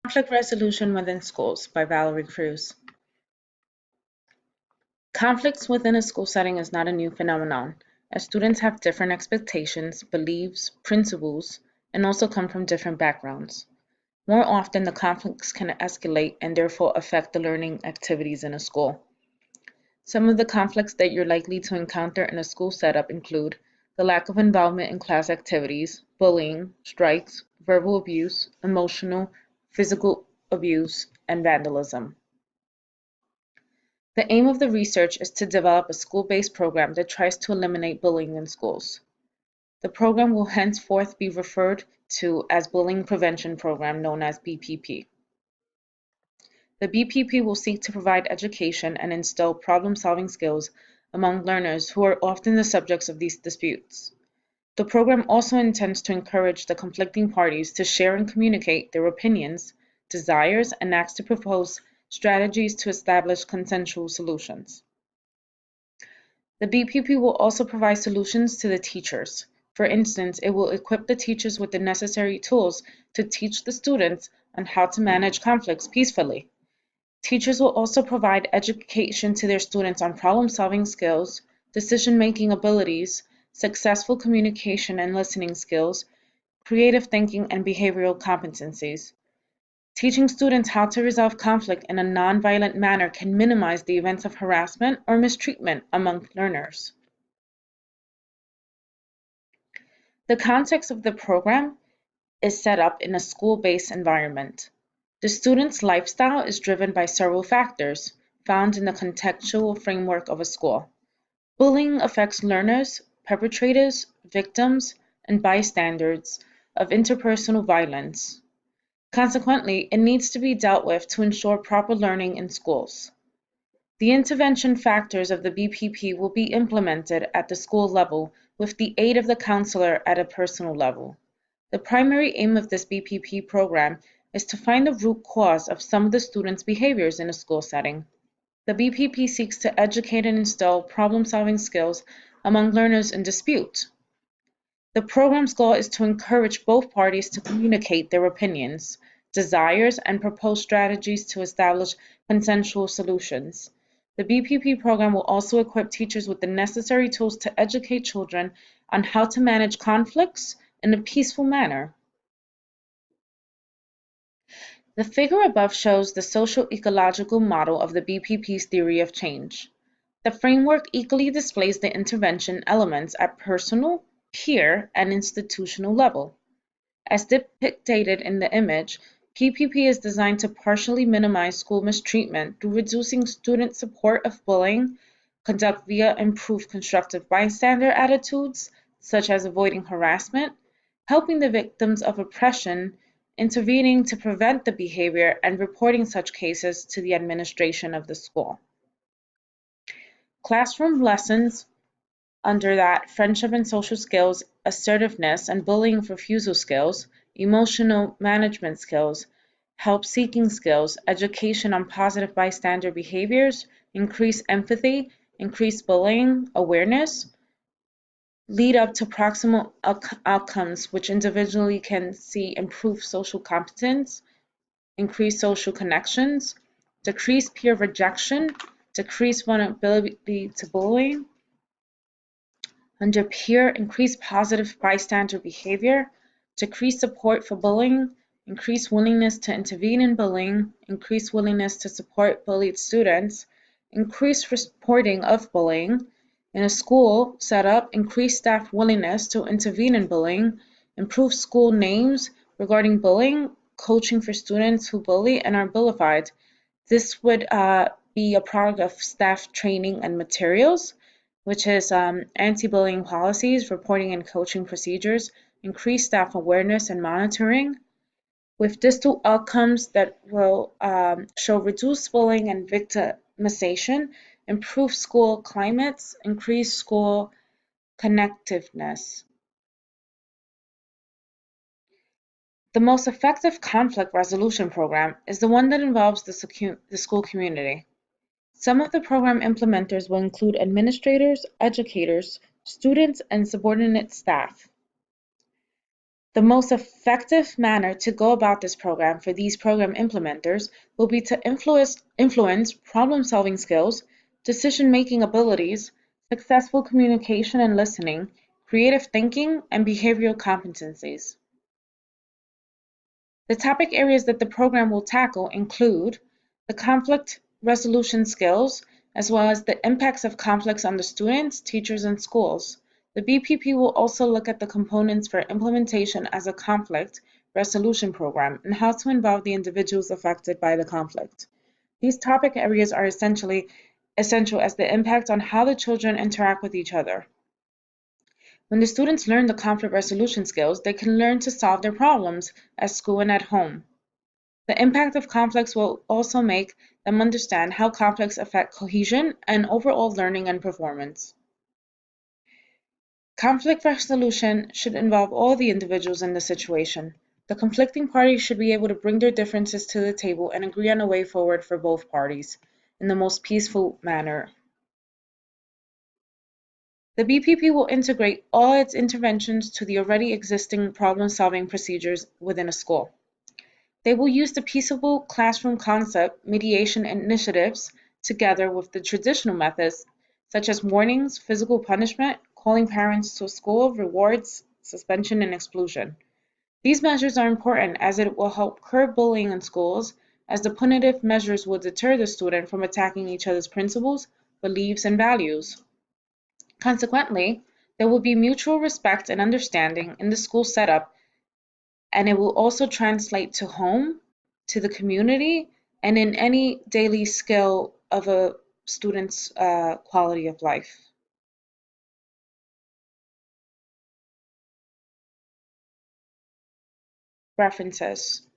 Conflict Resolution Within Schools by Valerie Cruz. Conflicts within a school setting is not a new phenomenon, as students have different expectations, beliefs, principles, and also come from different backgrounds. More often, the conflicts can escalate and therefore affect the learning activities in a school. Some of the conflicts that you're likely to encounter in a school setup include the lack of involvement in class activities, bullying, strikes, verbal abuse, emotional, physical abuse, and vandalism. The aim of the research is to develop a school-based program that tries to eliminate bullying in schools. The program will henceforth be referred to as Bullying Prevention Program, known as BPP. The BPP will seek to provide education and instill problem-solving skills among learners who are often the subjects of these disputes. The program also intends to encourage the conflicting parties to share and communicate their opinions, desires, and acts to propose strategies to establish consensual solutions. The BPP will also provide solutions to the teachers. For instance, it will equip the teachers with the necessary tools to teach the students on how to manage conflicts peacefully. Teachers will also provide education to their students on problem-solving skills, decision-making abilities, successful communication and listening skills, creative thinking, and behavioral competencies. Teaching students how to resolve conflict in a non-violent manner can minimize the events of harassment or mistreatment among learners. The context of the program is set up in a school-based environment. The student's lifestyle is driven by several factors found in the contextual framework of a school. Bullying affects learners, perpetrators, victims, and bystanders of interpersonal violence. Consequently, it needs to be dealt with to ensure proper learning in schools. The intervention factors of the BPP will be implemented at the school level with the aid of the counselor at a personal level. The primary aim of this BPP program is to find the root cause of some of the students' behaviors in a school setting. The BPP seeks to educate and instill problem-solving skills among learners in dispute. The program's goal is to encourage both parties to communicate their opinions, desires, and propose strategies to establish consensual solutions. The BPP program will also equip teachers with the necessary tools to educate children on how to manage conflicts in a peaceful manner. The figure above shows the socio-ecological model of the BPP's theory of change. The framework equally displays the intervention elements at personal, peer, and institutional level. As depicted in the image, BPP is designed to partially minimize school mistreatment through reducing student support of bullying, conduct via improved constructive bystander attitudes, such as avoiding harassment, helping the victims of oppression, intervening to prevent the behavior, and reporting such cases to the administration of the school. Classroom lessons under that friendship and social skills, assertiveness and bullying refusal skills, emotional management skills, help-seeking skills, education on positive bystander behaviors, increased empathy, increased bullying awareness, lead up to proximal outcomes which individually can see improved social competence, increased social connections, decreased peer rejection, decreased vulnerability to bullying, under peer, increased positive bystander behavior, decreased support for bullying, increased willingness to intervene in bullying, increased willingness to support bullied students, increased reporting of bullying, in a school setup, increased staff willingness to intervene in bullying, improved school names regarding bullying, coaching for students who bully and are bullified. This would be a product of staff training and materials, which is anti-bullying policies, reporting and coaching procedures, increased staff awareness and monitoring, with distal outcomes that will show reduced bullying and victimization, improved school climates, increased school connectiveness. The most effective conflict resolution program is the one that involves the school community. Some of the program implementers will include administrators, educators, students, and subordinate staff. The most effective manner to go about this program for these program implementers will be to influence problem-solving skills, decision-making abilities, successful communication and listening, creative thinking, and behavioral competencies. The topic areas that the program will tackle include the conflict resolution skills, as well as the impacts of conflicts on the students, teachers, and schools. The BPP will also look at the components for implementation as a conflict resolution program and how to involve the individuals affected by the conflict. These topic areas are essential as the impact on how the children interact with each other. When the students learn the conflict resolution skills, they can learn to solve their problems at school and at home. The impact of conflicts will also make them understand how conflicts affect cohesion and overall learning and performance. Conflict resolution should involve all the individuals in the situation. The conflicting parties should be able to bring their differences to the table and agree on a way forward for both parties in the most peaceful manner. The BPP will integrate all its interventions to the already existing problem-solving procedures within a school. They will use the peaceable classroom concept mediation initiatives together with the traditional methods such as warnings, physical punishment, calling parents to school, rewards, suspension, and exclusion. These measures are important as it will help curb bullying in schools, as the punitive measures will deter the student from attacking each other's principles, beliefs, and values. Consequently, there will be mutual respect and understanding in the school setup, and it will also translate to home, to the community, and in any daily skill of a student's quality of life. References.